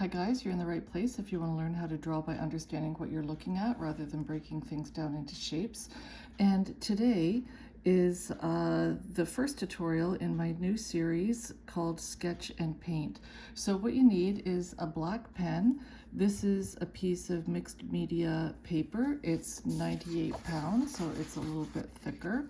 Hi guys, you're in the right place if you want to learn how to draw by understanding what you're looking at rather than breaking things down into shapes. And today is the first tutorial in my new series called Sketch and Paint. So what you need is a black pen. This is a piece of mixed media paper. It's 98 pounds, so it's a little bit thicker.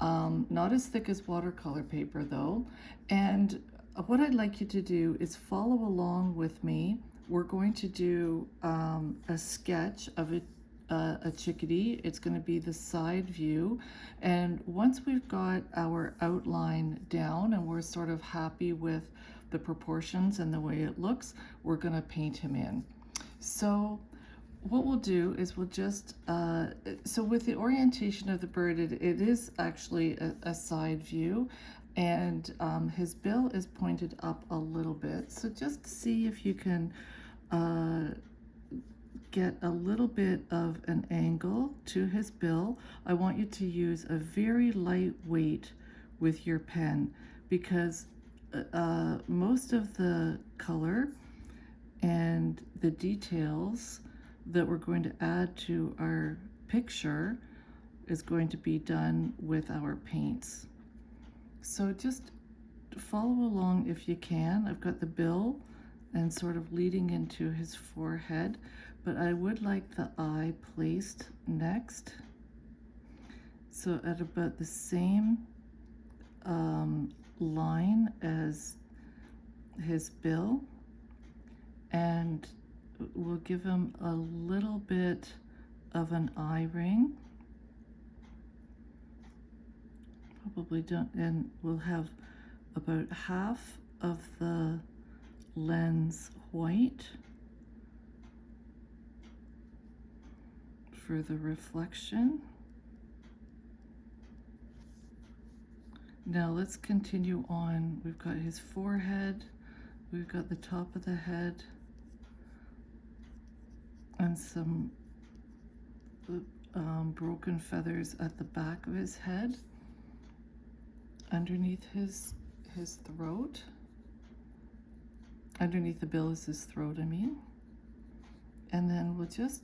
Not as thick as watercolor paper though. And what I'd like you to do is follow along with me. We're going to do a sketch of a chickadee. It's going to be the side view. And once we've got our outline down and we're sort of happy with the proportions and the way it looks, we're going to paint him in. So what we'll do is we'll just, so with the orientation of the bird, it is actually a side view, and his bill is pointed up a little bit. So just see if you can get a little bit of an angle to his bill. I want you to use a very light weight with your pen because most of the color and the details that we're going to add to our picture is going to be done with our paints. So just follow along if you can. I've got the bill and sort of leading into his forehead, but I would like the eye placed next. So at about the same line as his bill, and we'll give him a little bit of an eye ring. Probably don't, and we'll have about half of the lens white for the reflection. Now let's continue on. We've got his forehead, we've got the top of the head, and some broken feathers at the back of his head, underneath his throat. Underneath the bill is his throat, I mean. And then we'll just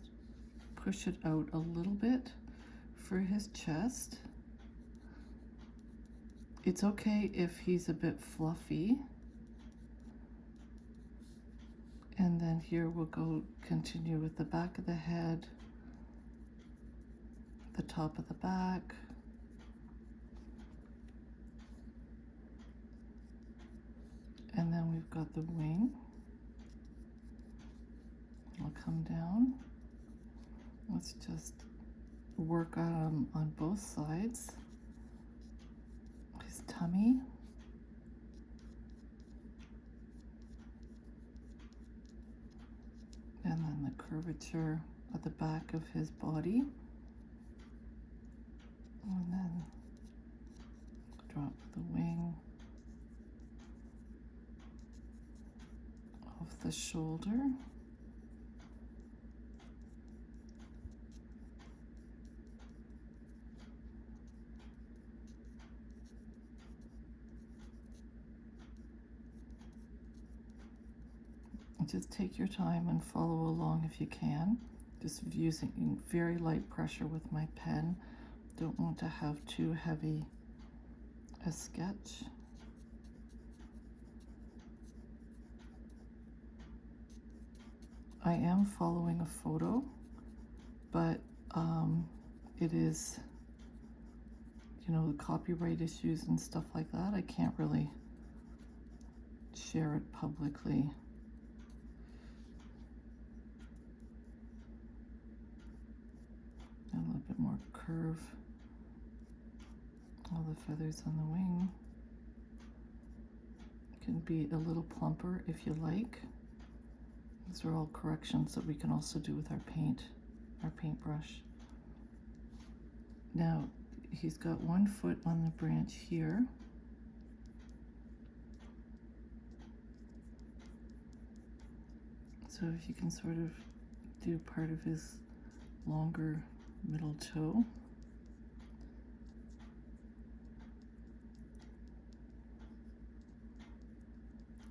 push it out a little bit for his chest. It's okay if he's a bit fluffy. And then here we'll go continue with the back of the head, the top of the back, and then we've got the wing. I'll come down. Let's just work on both sides. His tummy. And then the curvature at the back of his body. And then drop the wing off the shoulder. Just take your time and follow along if you can. Just using very light pressure with my pen. Don't want to have too heavy a sketch. I am following a photo, but it is, you know, the copyright issues and stuff like that. I can't really share it publicly. A little bit more curve. All the feathers on the wing. Can be a little plumper if you like. These are all corrections that we can also do with our paintbrush. Now, he's got one foot on the branch here. So if you can sort of do part of his longer middle toe.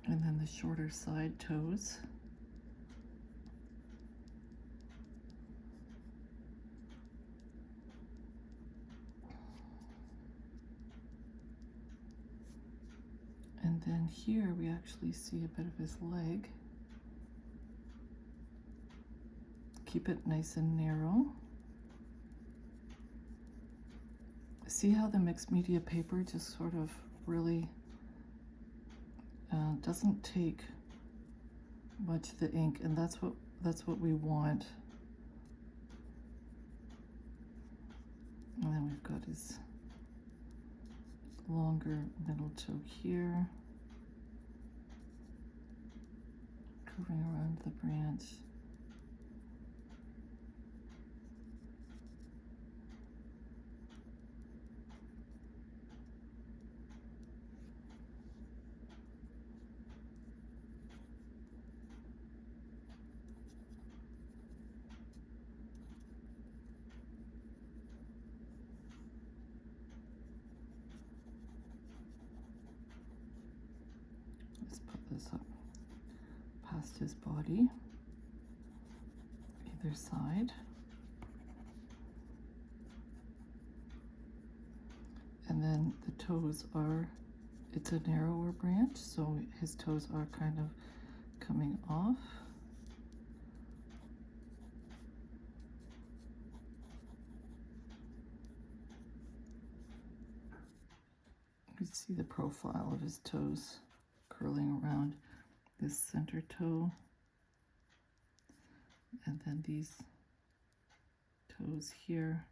And then the shorter side toes. then here we actually see a bit of his leg. Keep it nice and narrow. See how the mixed media paper just sort of really doesn't take much of the ink, and that's what we want. And then we've got his longer middle toe here, curving around the branch. Let's put this up past his body, either side. And then the toes are, it's a narrower branch, so his toes are kind of coming off. You can see the profile of his toes curling around this center toe, and then these toes here.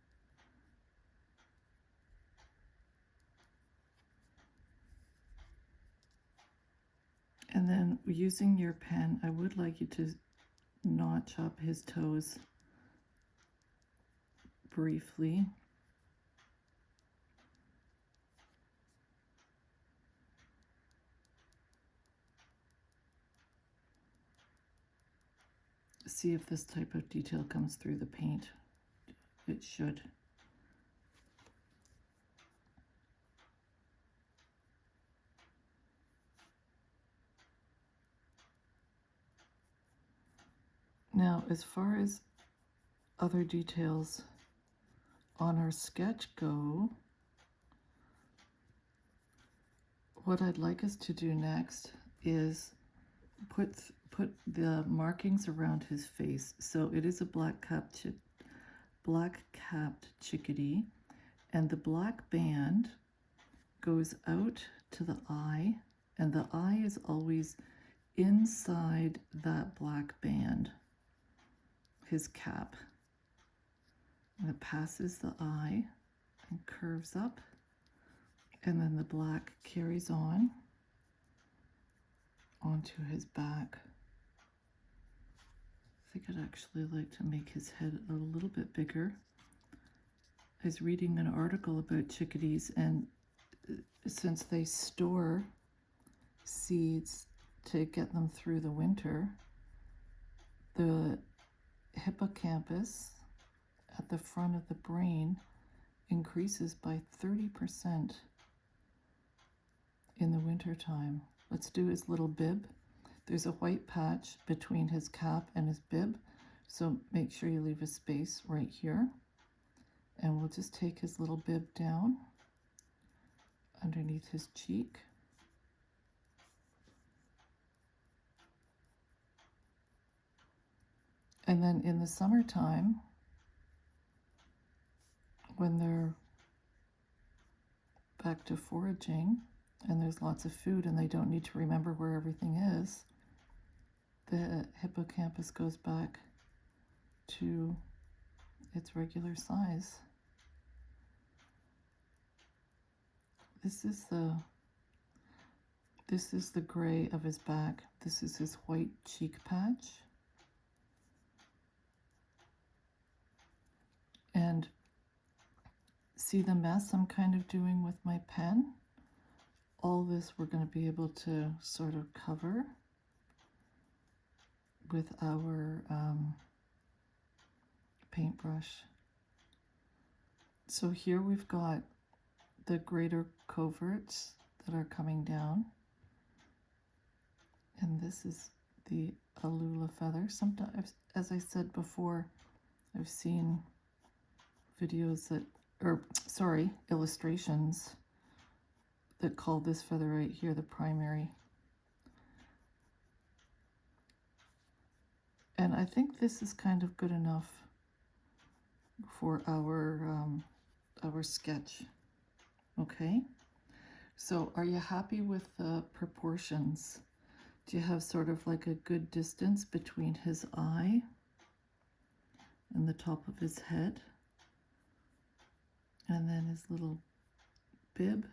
And then using your pen, I would like you to notch up his toes briefly. See if this type of detail comes through the paint. It should. Now, as far as other details on our sketch go, what I'd like us to do next is put the markings around his face. So it is a black-capped chickadee, and the black band goes out to the eye, and the eye is always inside that black band, his cap. And it passes the eye and curves up, and then the black carries on onto his back. I think I'd actually like to make his head a little bit bigger. I was reading an article about chickadees, and since they store seeds to get them through the winter, the hippocampus at the front of the brain increases by 30% in the winter time. Let's do his little bib. There's a white patch between his cap and his bib, so make sure you leave a space right here. And we'll just take his little bib down underneath his cheek. And then in the summertime, when they're back to foraging and there's lots of food and they don't need to remember where everything is, the hippocampus goes back to its regular size. This is the gray of his back. This is his white cheek patch. And see the mess I'm kind of doing with my pen? All this we're going to be able to sort of cover with our paintbrush. So here we've got the greater coverts that are coming down, and this is the alula feather. Sometimes, as I said before, I've seen videos that, illustrations that call this feather right here the primary I think this is kind of good enough for our sketch. Okay, so are you happy with the proportions? Do you have sort of like a good distance between his eye and the top of his head, and then his little bib?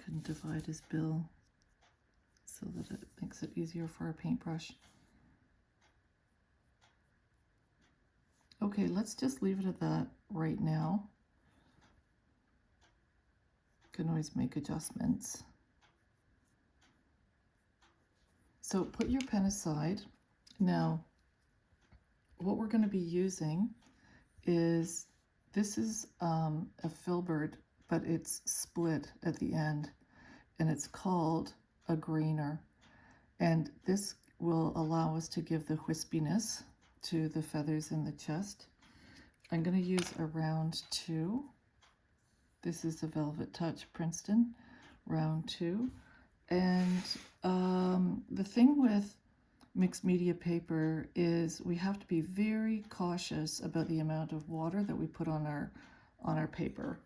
Can divide his bill so that it makes it easier for our paintbrush. Okay, let's just leave it at that right now. Can always make adjustments. So put your pen aside. Now, what we're going to be using is, this is a filbert, but it's split at the end, and it's called a grainer. And this will allow us to give the wispiness to the feathers in the chest. I'm going to use a round 2. This is the Velvet Touch Princeton round 2. And the thing with mixed media paper is we have to be very cautious about the amount of water that we put on our paper.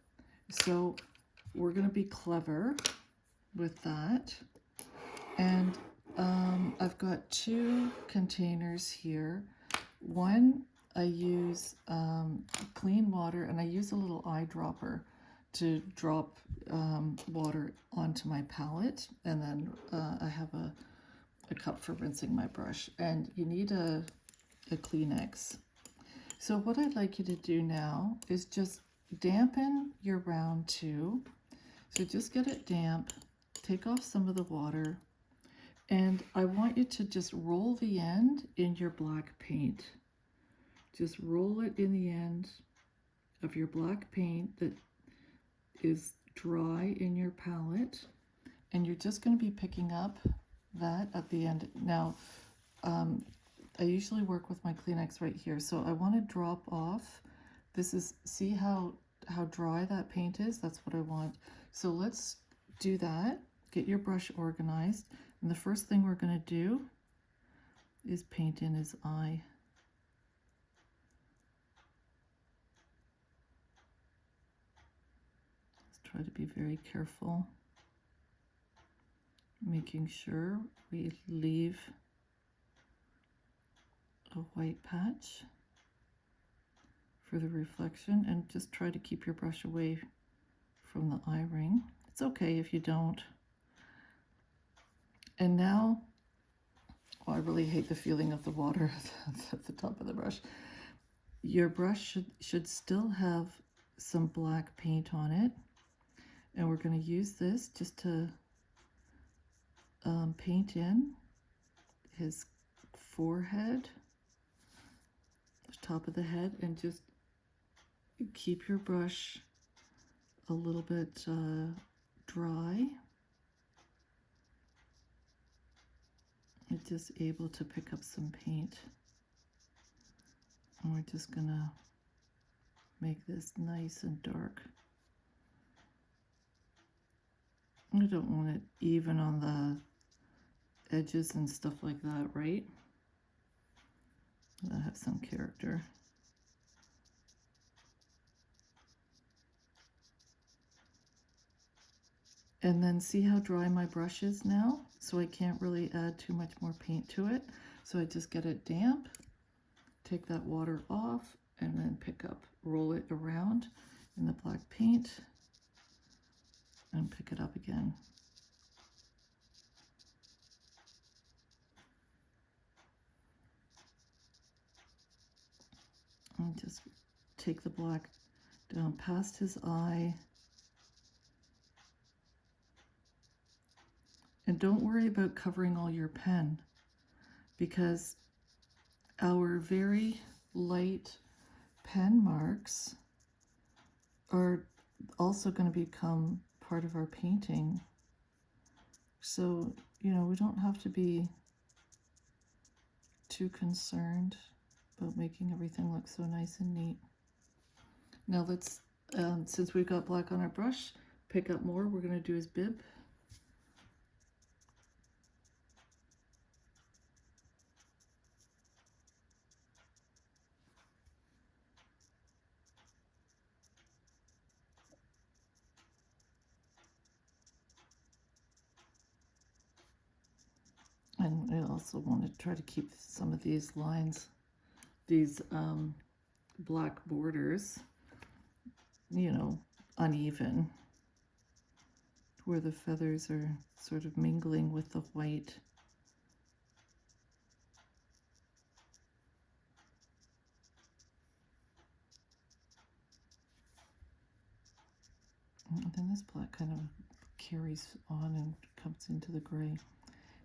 So we're going to be clever with that. And I've got 2 containers here. One, I use clean water, and I use a little eyedropper to drop water onto my palette, and then I have a cup for rinsing my brush, and you need a Kleenex. So what I'd like you to do now is just dampen your round 2. So just get it damp, take off some of the water, and I want you to just roll the end in your black paint. Just roll it in the end of your black paint that is dry in your palette, and you're just going to be picking up that at the end. Now, I usually work with my Kleenex right here, so I want to drop off. This is, see how dry that paint is? That's what I want. So let's do that. Get your brush organized, and the first thing we're going to do is paint in his eye. Let's try to be very careful, making sure we leave a white patch for the reflection, and just try to keep your brush away from the eye ring. It's okay if you don't. And now, oh, I really hate the feeling of the water at the top of the brush. Your brush should still have some black paint on it, and we're going to use this just to paint in his forehead, the top of the head, and just keep your brush a little bit dry. It's just able to pick up some paint. And we're just gonna make this nice and dark. I don't want it even on the edges and stuff like that, right? That have some character. And then see how dry my brush is now? So I can't really add too much more paint to it. So I just get it damp, take that water off, and then pick up, roll it around in the black paint, and pick it up again. And just take the black down past his eye. And don't worry about covering all your pen, because our very light pen marks are also going to become part of our painting. So, you know, we don't have to be too concerned about making everything look so nice and neat. Now let's, since we've got black on our brush, pick up more. We're going to do his bib. also want to try to keep some of these lines, these black borders, you know, uneven, where the feathers are sort of mingling with the white. And then this black kind of carries on and comes into the gray.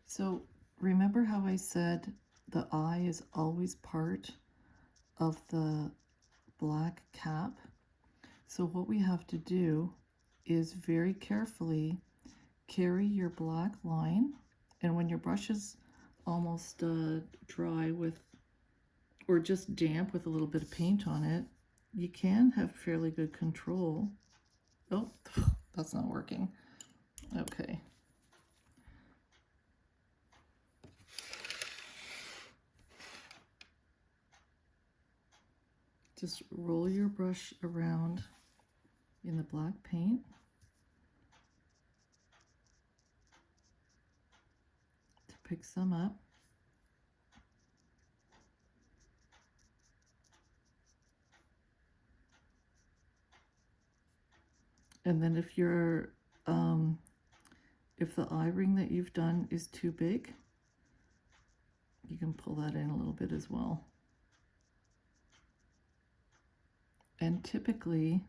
So remember how I said the eye is always part of the black cap? So what we have to do is very carefully carry your black line, and when your brush is almost dry with, or just damp with a little bit of paint on it, you can have fairly good control. Oh, that's not working. Okay. Just roll your brush around in the black paint. To pick some up. And then if you're, if the eye ring that you've done is too big, you can pull that in a little bit as well. And typically,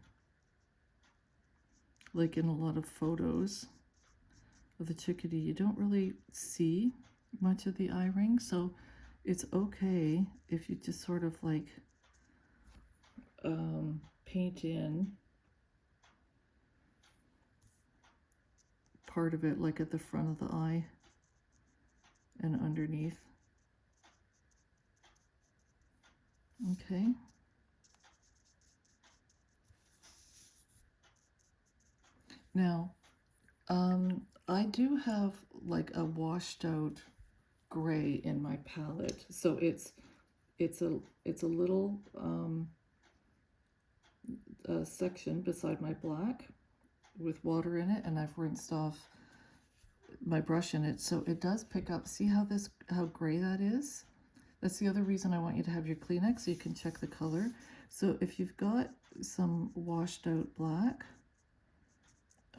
like in a lot of photos of the chickadee, you don't really see much of the eye ring, so it's okay if you just sort of like paint in part of it, like at the front of the eye and underneath. Okay. Now, I do have like a washed out gray in my palette, so it's a little section beside my black with water in it, and I've rinsed off my brush in it, so it does pick up. See how gray that is? That's the other reason I want you to have your Kleenex, so you can check the color. So if you've got some washed out black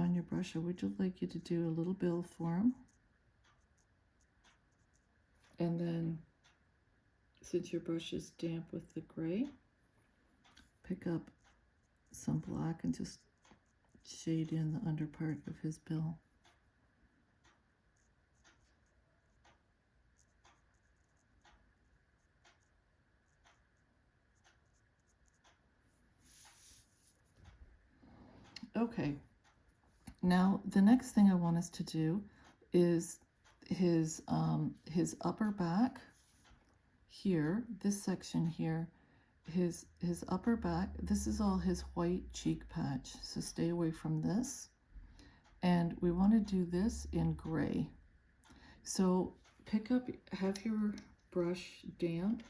on your brush, I would just like you to do a little bill form. And then, since your brush is damp with the gray, pick up some black and just shade in the under part of his bill. Okay, now the next thing I want us to do is his upper back here, this section here, his upper back. This is all his white cheek patch, so stay away from this. And we want to do this in gray. So pick up, have your brush damp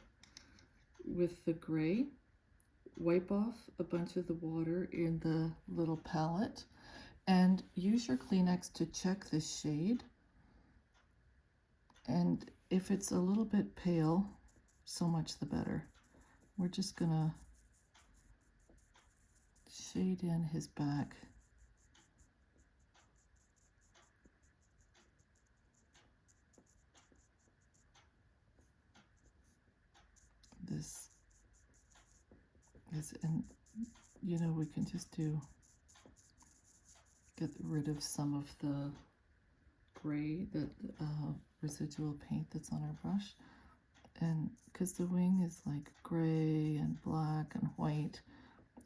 with the gray, wipe off a bunch of the water in the little palette, and use your Kleenex to check the shade. And if it's a little bit pale, so much the better. We're just gonna shade in his back. This is, and you know, we can just get rid of some of the gray, that residual paint that's on our brush. And because the wing is like gray and black and white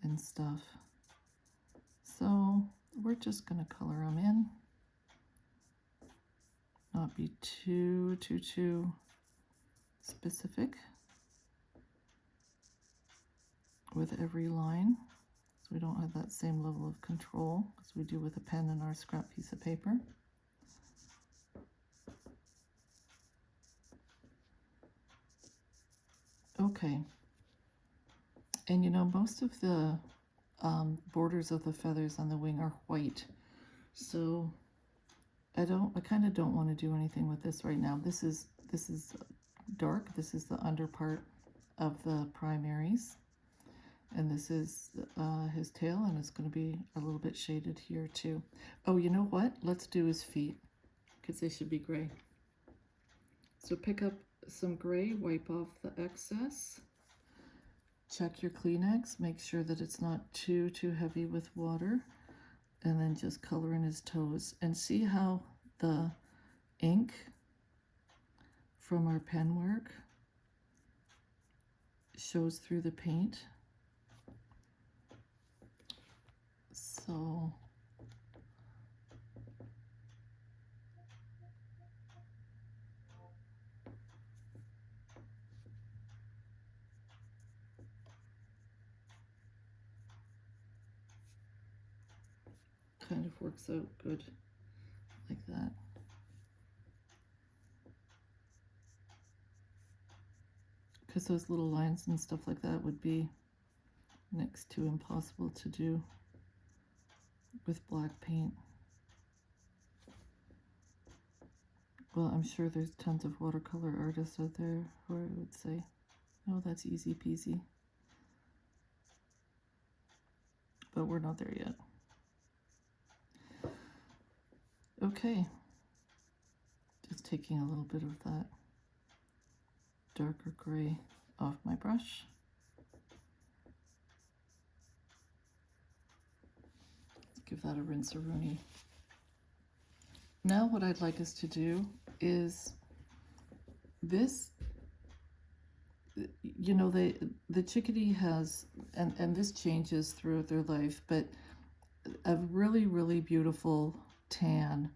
and stuff, so we're just going to color them in, not be too specific with every line, so we don't have that same level of control as we do with a pen and our scrap piece of paper. Okay, and you know, most of the borders of the feathers on the wing are white, so I kind of don't want to do anything with this right now. This this is dark. This is the under part of the primaries. And this is his tail, and it's going to be a little bit shaded here too. Oh, you know what? Let's do his feet, because they should be gray. So pick up some gray, wipe off the excess. Check your Kleenex, make sure that it's not too heavy with water, and then just color in his toes. And see how the ink from our pen work shows through the paint. So kind of works out good like that. Because those little lines and stuff like that would be next to impossible to do with black paint. Well, I'm sure there's tons of watercolor artists out there who would say, oh, that's easy peasy. But we're not there yet. Okay. Just taking a little bit of that darker gray off my brush. Let's give that a rinse-a-rooney. Now what I'd like us to do is this, you know, the Chickadee has, and this changes throughout their life, but a really beautiful tan,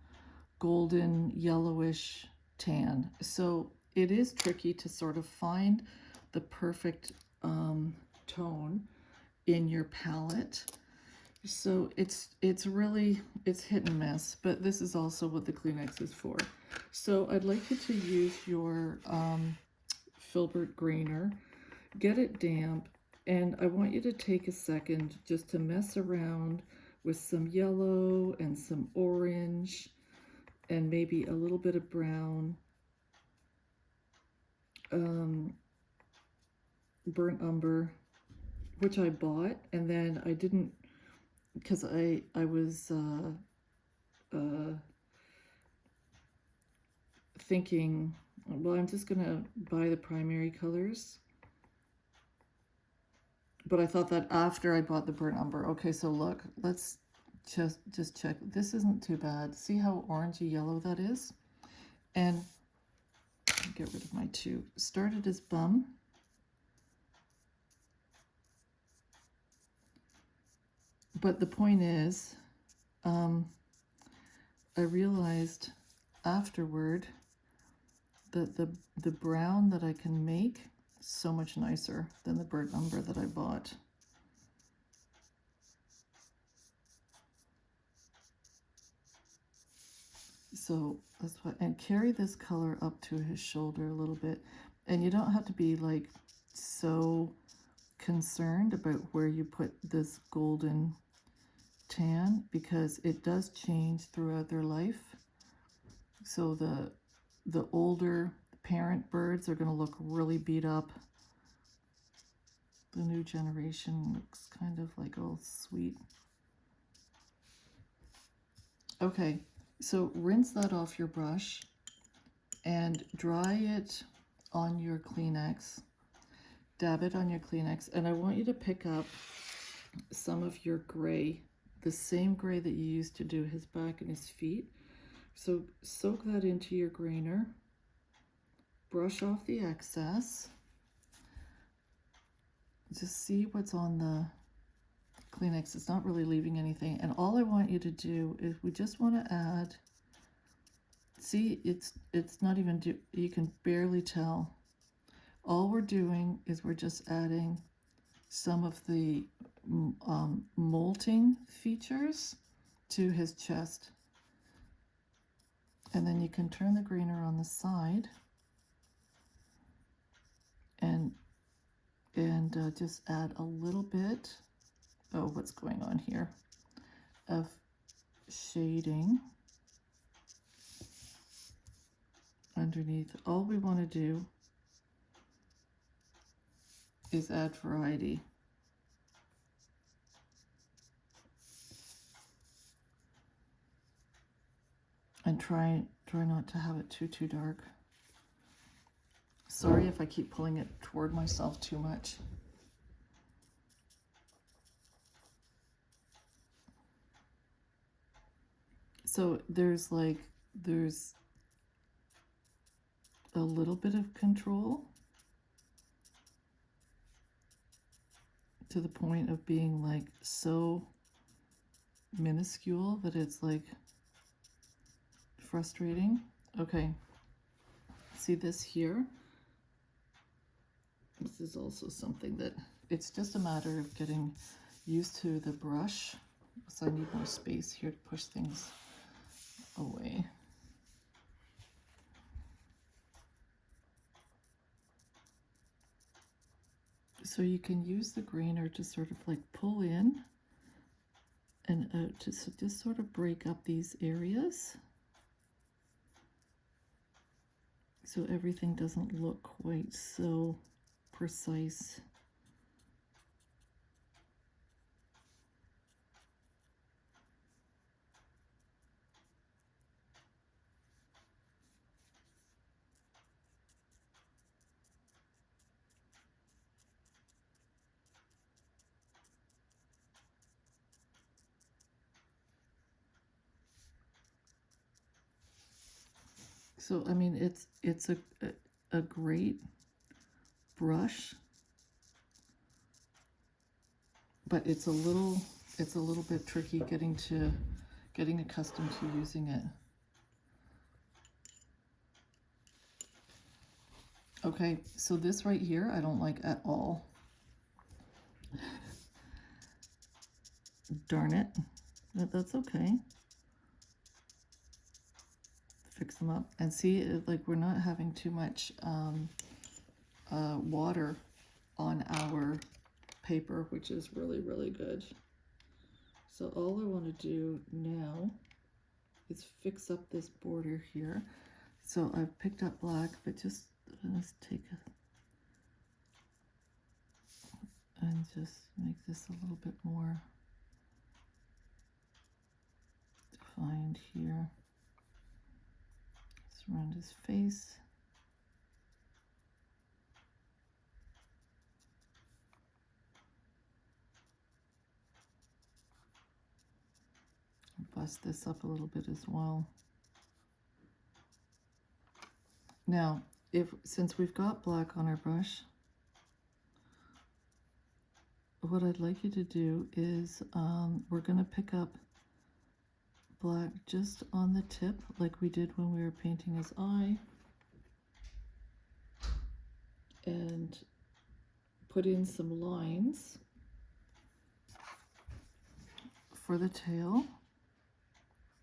golden yellowish tan. So it is tricky to sort of find the perfect tone in your palette. So it's really, it's hit and miss, but this is also what the Kleenex is for. So I'd like you to use your filbert grainer, get it damp, and I want you to take a second just to mess around with some yellow and some orange and maybe a little bit of brown, burnt umber, which I bought, and then I didn't, because I was thinking, well, I'm just gonna buy the primary colors, but I thought that after I bought the burnt umber. Okay, so look, let's just check. This isn't too bad. See how orangey yellow that is? And get rid of my two. Started as bum. But the point is, I realized afterward that the brown that I can make is so much nicer than the burnt umber that I bought. So that's why, and carry this color up to his shoulder a little bit. And you don't have to be like so concerned about where you put this golden tan, because it does change throughout their life. So the older parent birds are going to look really beat up. The new generation looks kind of like all sweet. Okay, so rinse that off your brush and dry it on your Kleenex. Dab it on your Kleenex, and I want you to pick up some of your gray, the same gray that you used to do his back and his feet. So soak that into your grainer, brush off the excess, just see what's on the Kleenex. It's not really leaving anything, and all I want you to do is we just want to add, see, it's not even, you can barely tell. All we're doing is we're just adding some of the molting features to his chest. And then you can turn the grainer on the side and just add a little bit, oh, what's going on here, of shading underneath. All we want to do is add variety. And try not to have it too dark. Sorry if I keep pulling it toward myself too much. So there's a little bit of control to the point of being like so minuscule that it's like frustrating. Okay, see this here? This is also something that it's just a matter of getting used to the brush. So I need more space here to push things away. So you can use the grainer to sort of like pull in and out to just sort of break up these areas, so everything doesn't look quite so precise. So I mean, it's a great brush, but it's a little bit tricky getting accustomed to using it. Okay, so this right here I don't like at all. Darn it, but that's okay. Fix them up and see, like, we're not having too much water on our paper, which is really good. So all I want to do now is fix up this border here. So I've picked up black, but just let's take and just make this a little bit more defined here. Just around his face. Bust this up a little bit as well. Now, since we've got black on our brush, what I'd like you to do is we're going to pick up black just on the tip, like we did when we were painting his eye, and put in some lines for the tail,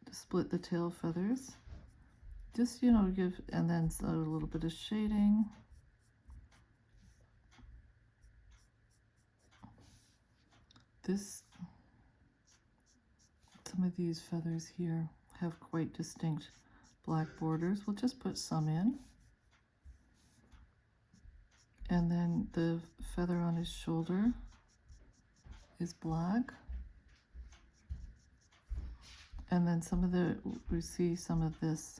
to split the tail feathers. Just, you know, give, and then a little bit of shading. Some of these feathers here have quite distinct black borders. We'll just put some in. And then the feather on his shoulder is black. And then we see some of this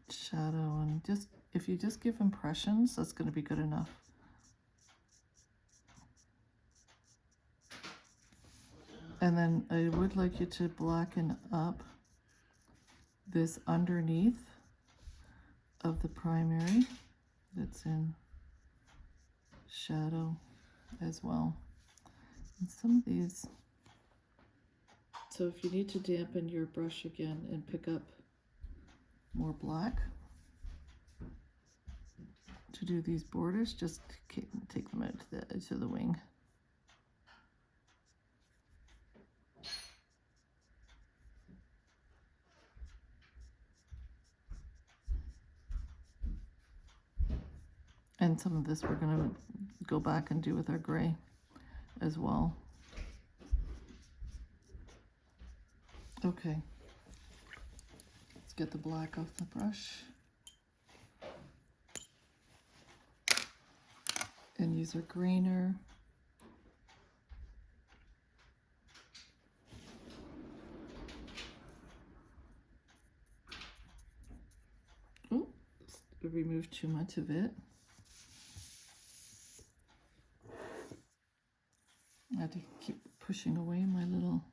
shadow, and just, if you just give impressions, that's going to be good enough. And then I would like you to blacken up this underneath of the primary that's in shadow as well. And some of these, so if you need to dampen your brush again and pick up more black to do these borders, just take them out to the edge of the wing. And some of this we're going to go back and do with our gray as well. Okay, let's get the black off the brush. And use our grainer. Oh, remove too much of it. I had to keep pushing away my little,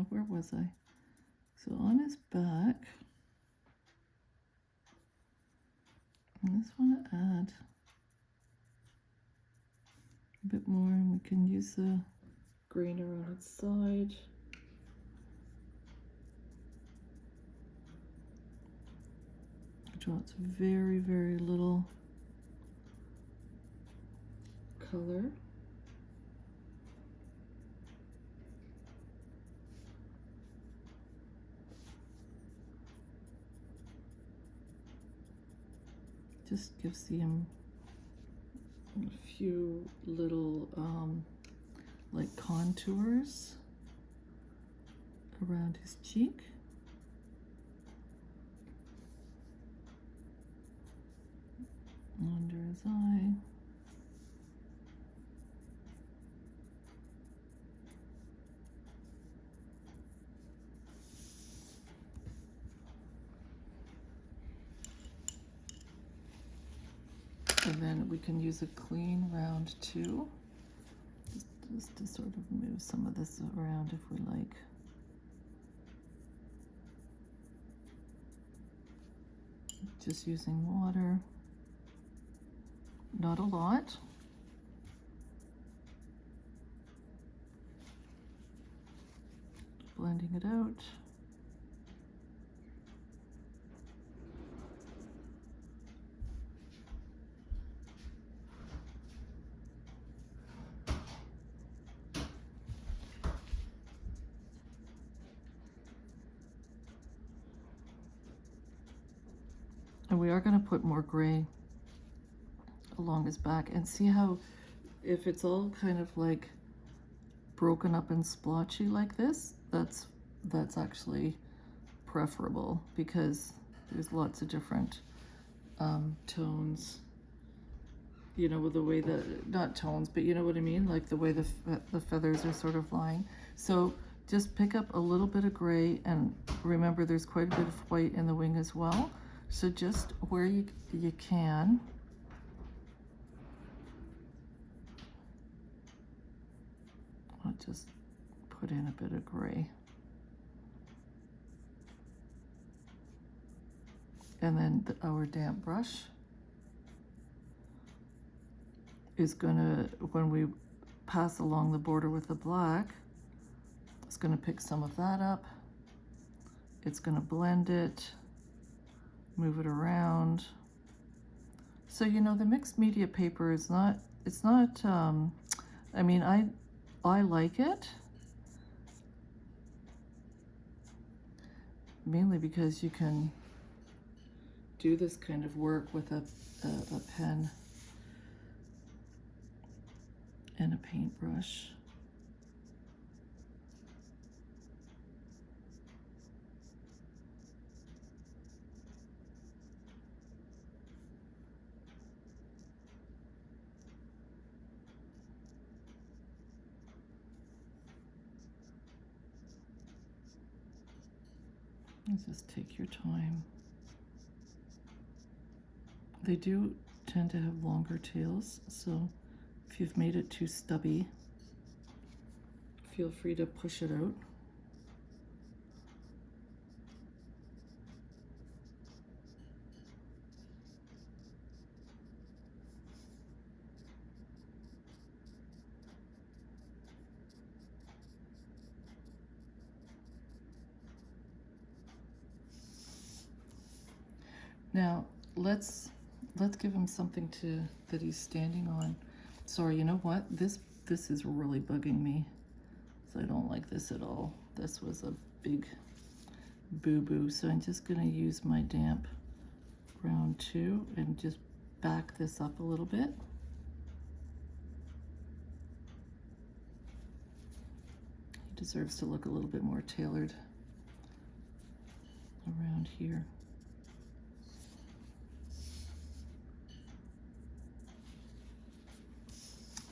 where was I? So on his back, I just want to add a bit more, and we can use the grainer on its side. Draw very, very little color. Just gives him a few little like contours around his cheek. Under his eye. And then we can use a clean round too, just to sort of move some of this around if we like. Just using water, not a lot. Blending it out. And we are going to put more gray along his back, and see how if it's all kind of like broken up and splotchy like this, that's actually preferable, because there's lots of different tones, you know, with the way that, not tones, but you know what I mean, like the way the feathers are sort of lying. So just pick up a little bit of gray, and remember there's quite a bit of white in the wing as well. So just where you can, I'll just put in a bit of gray. And then our damp brush is gonna, when we pass along the border with the black, it's gonna pick some of that up. It's gonna blend it, move it around. So, you know, the mixed media paper is not, it's not, I mean, I like it, mainly because you can do this kind of work with a pen and a paintbrush. Just take your time. They do tend to have longer tails, so if you've made it too stubby, feel free to push it out. Now let's give him something that he's standing on. Sorry, you know what? This is really bugging me. So I don't like this at all. This was a big boo-boo. So I'm just gonna use my damp round 2 and just back this up a little bit. He deserves to look a little bit more tailored around here.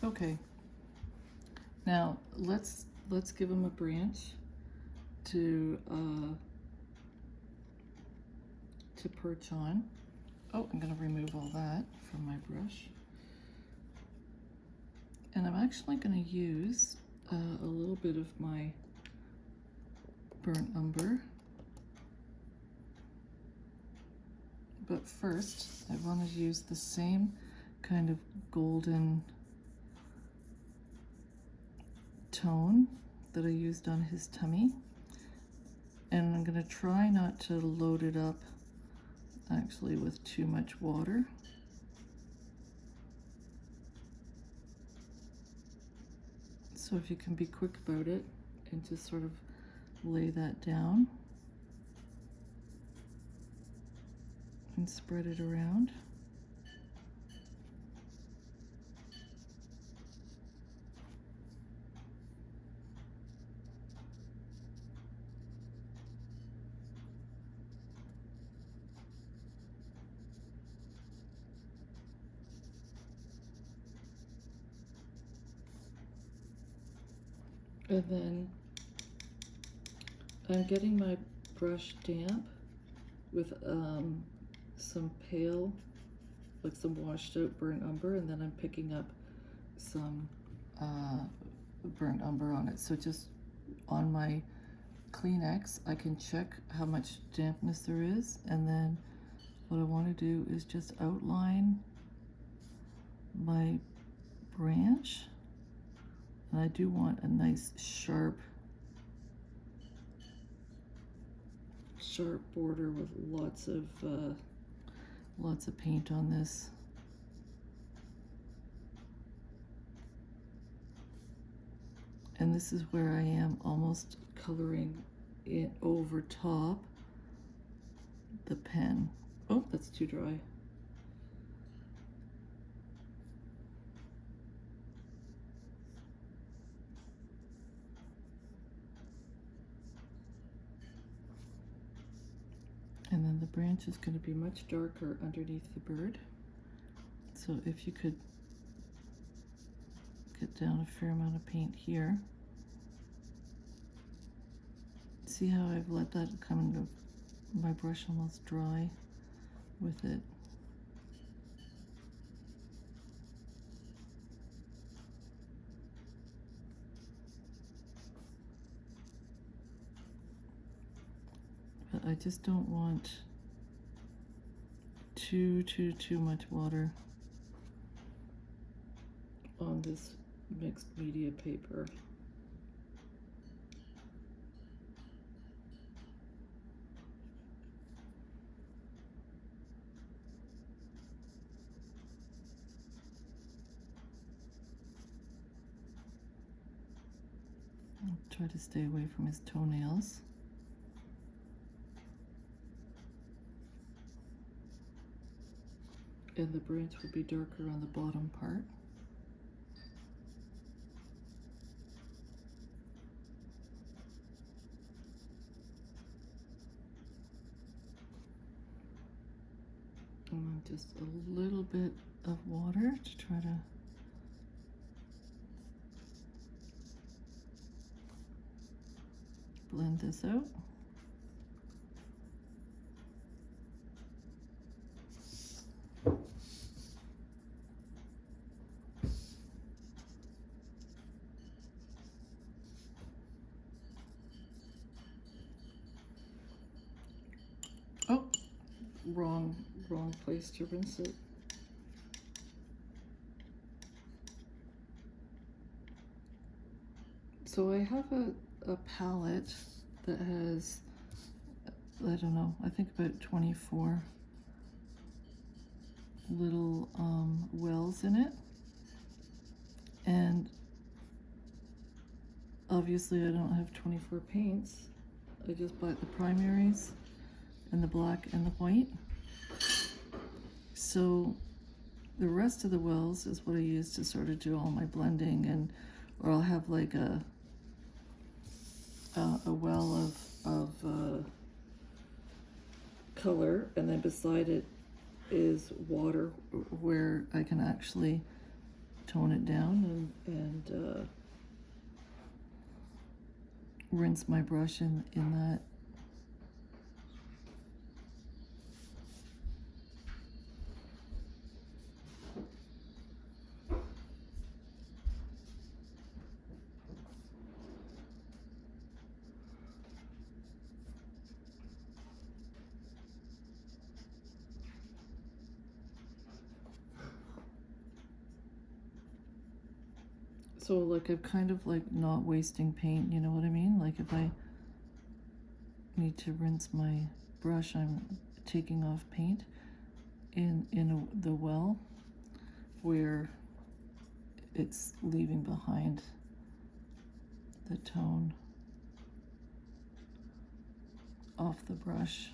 Okay, now let's give him a branch to perch on. Oh, I'm going to remove all that from my brush. And I'm actually going to use a little bit of my burnt umber. But first, I want to use the same kind of golden tone that I used on his tummy. And I'm going to try not to load it up actually with too much water. So if you can be quick about it and just sort of lay that down and spread it around. And then I'm getting my brush damp with some pale, like some washed out burnt umber, and then I'm picking up some burnt umber on it. So just on my Kleenex, I can check how much dampness there is, and then what I want to do is just outline my branch. And I do want a nice sharp border with lots of paint on this. And this is where I am almost coloring it over top the pen. Oh, that's too dry. And then the branch is going to be much darker underneath the bird. So if you could get down a fair amount of paint here. See how I've let that kind of, my brush almost dry with it. But I just don't want too much water on this mixed media paper. I'll try to stay away from his toenails. And the branch will be darker on the bottom part. And just a little bit of water to try to blend this out. Oh, wrong place to rinse it. So I have a palette that has, I don't know, I think about 24 little wells in it. And obviously I don't have 24 paints. I just bought the primaries and the black and the white. So the rest of the wells is what I use to sort of do all my blending, and or I'll have like a well of color, and then beside it is water where I can actually tone it down and rinse my brush in that. So like I'm kind of like not wasting paint, you know what I mean? Like if I need to rinse my brush, I'm taking off paint in the well where it's leaving behind the tone off the brush.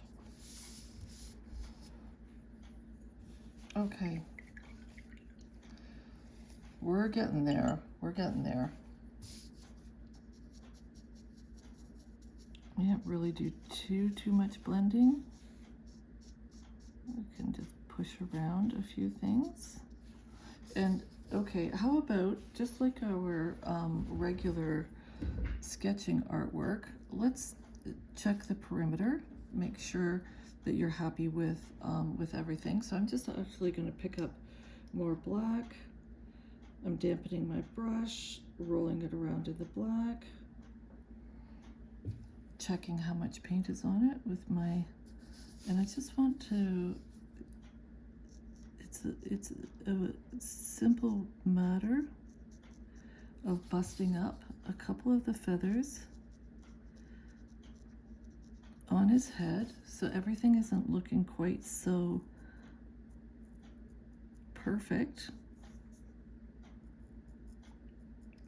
Okay, we're getting there. We're getting there. We can't really do too much blending. We can just push around a few things. And okay, how about just like our regular sketching artwork, let's check the perimeter, make sure that you're happy with everything. So I'm just actually going to pick up more black. I'm dampening my brush, rolling it around in the black, checking how much paint is on it with my, and I just want to, it's a simple matter of busting up a couple of the feathers on his head so everything isn't looking quite so perfect.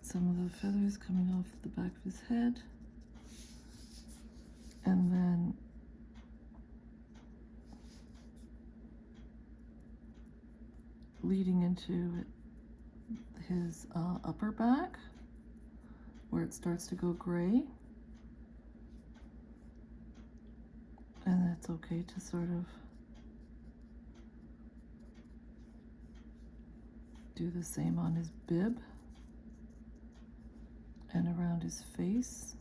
Some of the feathers coming off the back of his head, and then leading into his upper back where it starts to go gray. And that's okay to sort of do the same on his bib and around his face.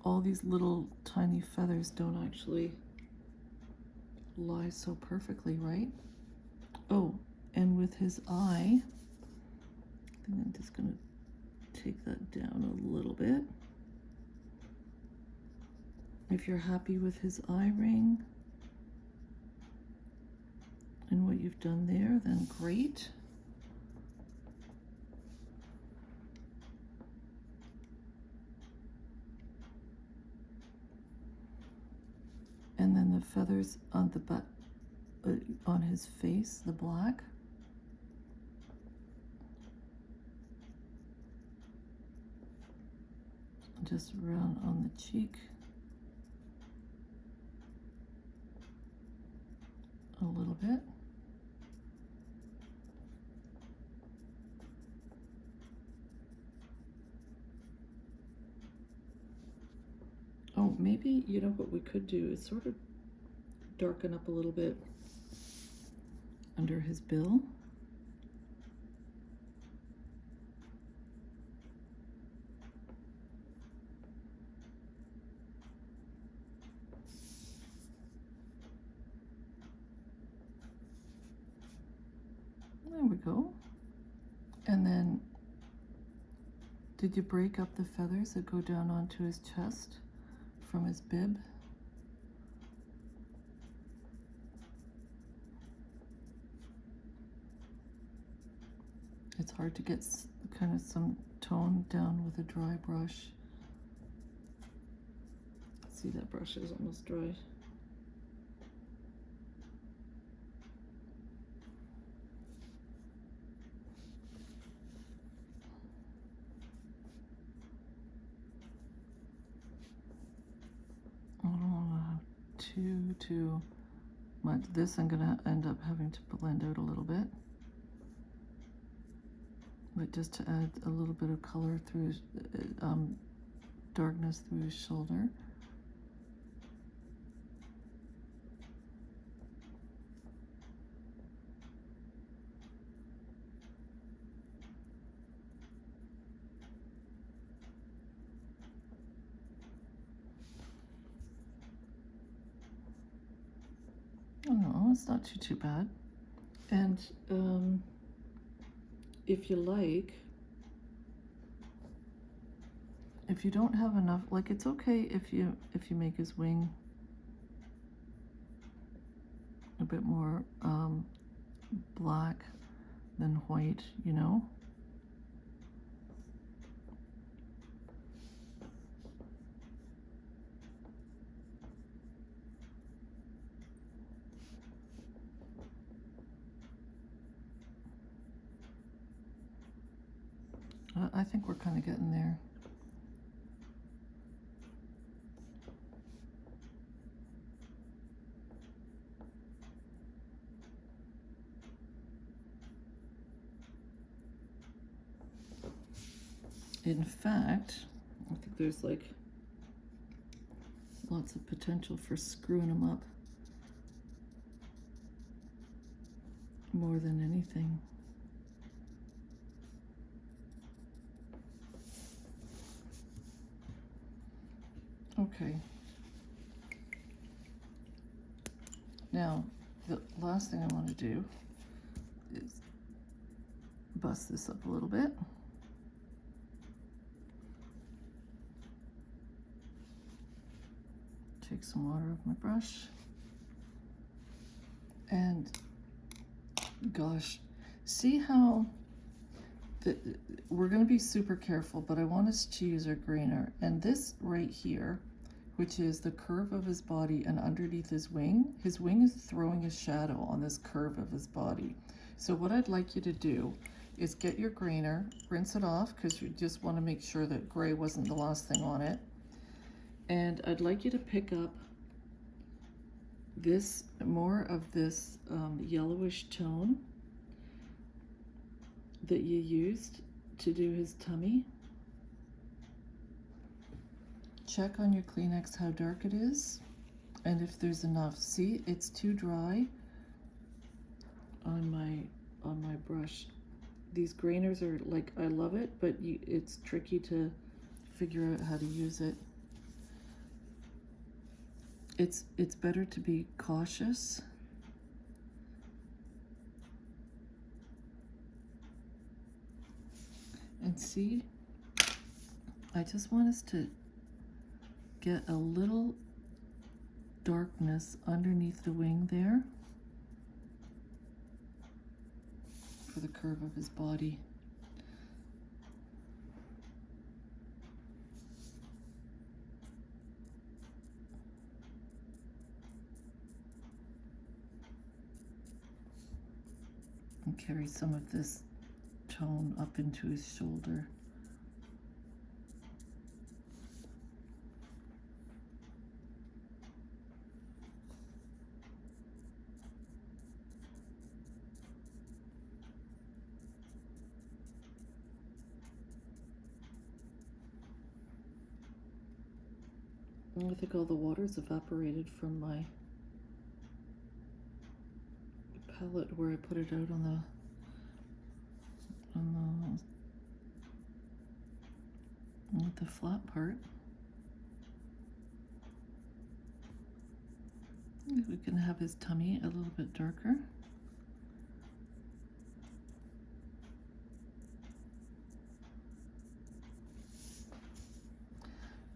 All these little tiny feathers don't actually lie so perfectly, right? Oh, and with his eye, I think I'm just gonna take that down a little bit. If you're happy with his eye ring and what you've done there, then great. And then the feathers on the butt, on his face, the black. Just around on the cheek. A little bit. Oh, maybe, you know what we could do is sort of darken up a little bit under his bill. There we go. And then, did you break up the feathers that go down onto his chest from his bib? It's hard to get kind of some tone down with a dry brush. See, that brush is almost dry. I don't want to have too much. This I'm going to end up having to blend out a little bit. But just to add a little bit of color through his, darkness through his shoulder. Oh no, it's not too bad. And if you like, if you don't have enough, like it's okay if you make his wing a bit more black than white, you know. I think we're kind of getting there. In fact, I think there's like lots of potential for screwing them up more than anything. Okay. Now, the last thing I want to do is bust this up a little bit. Take some water off my brush. And gosh, see how we're going to be super careful, but I want us to use our grainer. And this right here, which is the curve of his body and underneath his wing is throwing a shadow on this curve of his body. So what I'd like you to do is get your grainer, rinse it off because you just want to make sure that gray wasn't the last thing on it. And I'd like you to pick up this, more of this yellowish tone that you used to do his tummy. Check on your Kleenex how dark it is, and if there's enough. See, it's too dry on my brush. These grainers are like, I love it, but it's tricky to figure out how to use it. It's better to be cautious. And see, I just want us to get a little darkness underneath the wing there for the curve of his body. And carry some of this tone up into his shoulder. I think all the water's evaporated from my palette where I put it out on the flat part. We can have his tummy a little bit darker.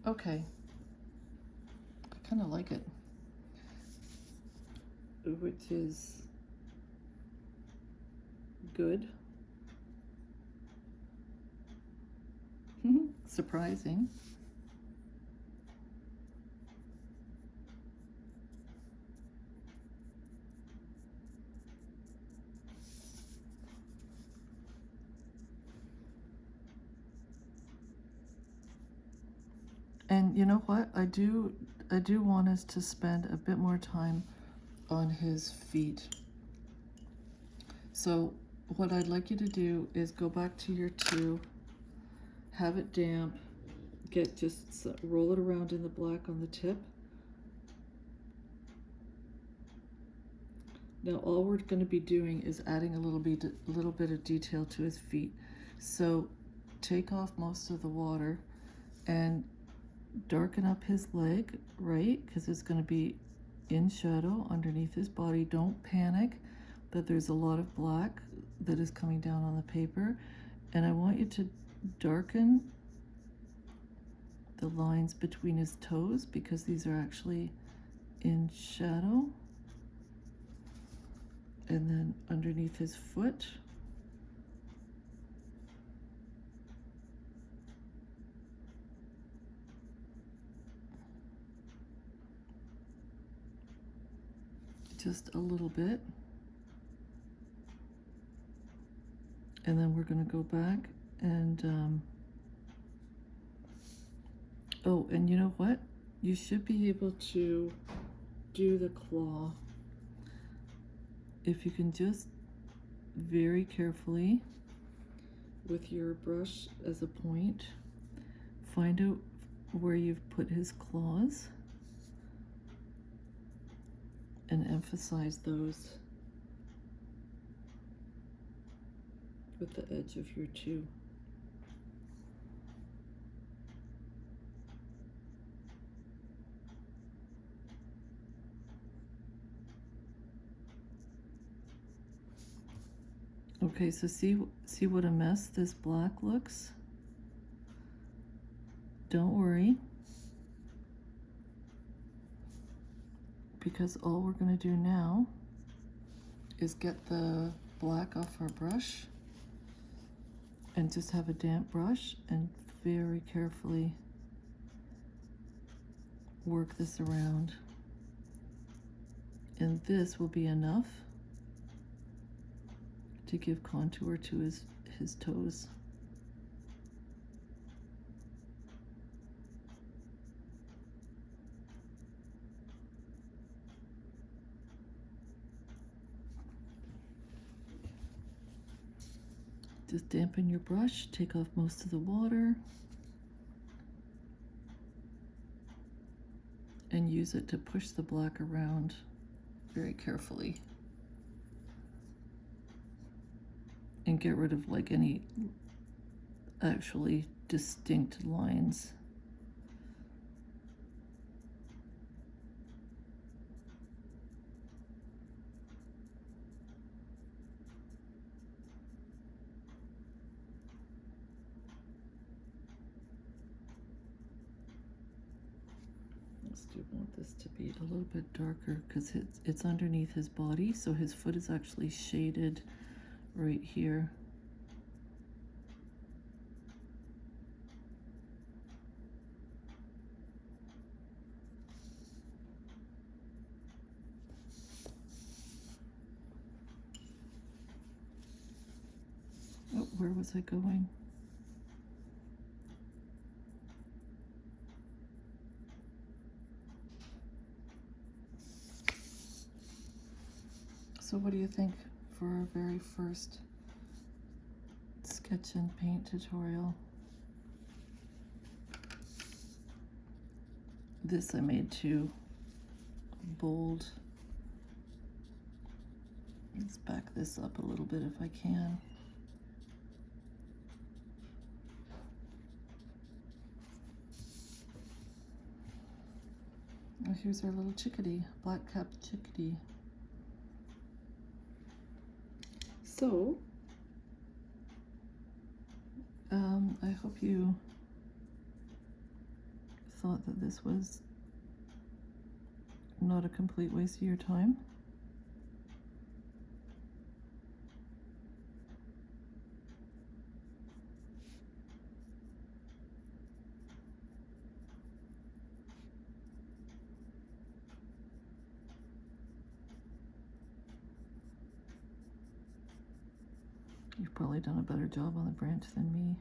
Okay, I kind of like it, which is good. Surprising. And you know what? I do want us to spend a bit more time on his feet. So what I'd like you to do is go back to your two, have it damp, just roll it around in the black on the tip. Now all we're going to be doing is adding a little bit of detail to his feet. So take off most of the water and darken up his leg, right? Because it's going to be in shadow underneath his body. Don't panic that there's a lot of black that is coming down on the paper. And I want you to darken the lines between his toes because these are actually in shadow. And then underneath his foot. Just a little bit. And then we're going to go back and oh, and you know what? You should be able to do the claw if you can just very carefully with your brush as a point find out where you've put his claws and emphasize those with the edge of your two. Okay, so see what a mess this black looks? Don't worry, because all we're going to do now is get the black off our brush and just have a damp brush and very carefully work this around. And this will be enough to give contour to his toes. Just dampen your brush, take off most of the water, and use it to push the black around very carefully. And get rid of like any actually distinct lines. I still want this to be a little bit darker because it's underneath his body, so his foot is actually shaded right here. Oh, where was I going? So what do you think for our very first sketch and paint tutorial? This I made too bold. Let's back this up a little bit if I can. And here's our little chickadee, black-capped chickadee. So, I hope you thought that this was not a complete waste of your time. You've probably done a better job on the branch than me.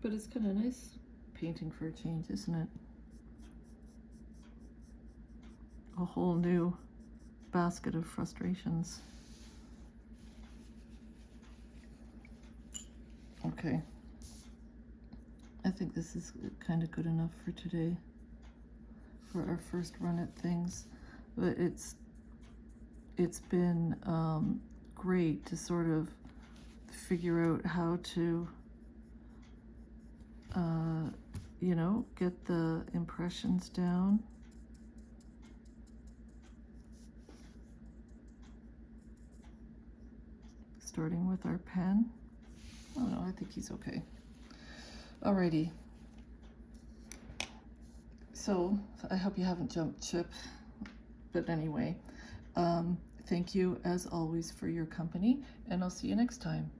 But it's kind of nice painting for a change, isn't it? A whole new basket of frustrations. Okay. I think this is kind of good enough for today, for our first run at things. But it's been great to sort of figure out how to, you know, get the impressions down. Starting with our pen. Oh no, I think he's okay. Alrighty. So I hope you haven't jumped ship, but anyway, thank you as always for your company, and I'll see you next time.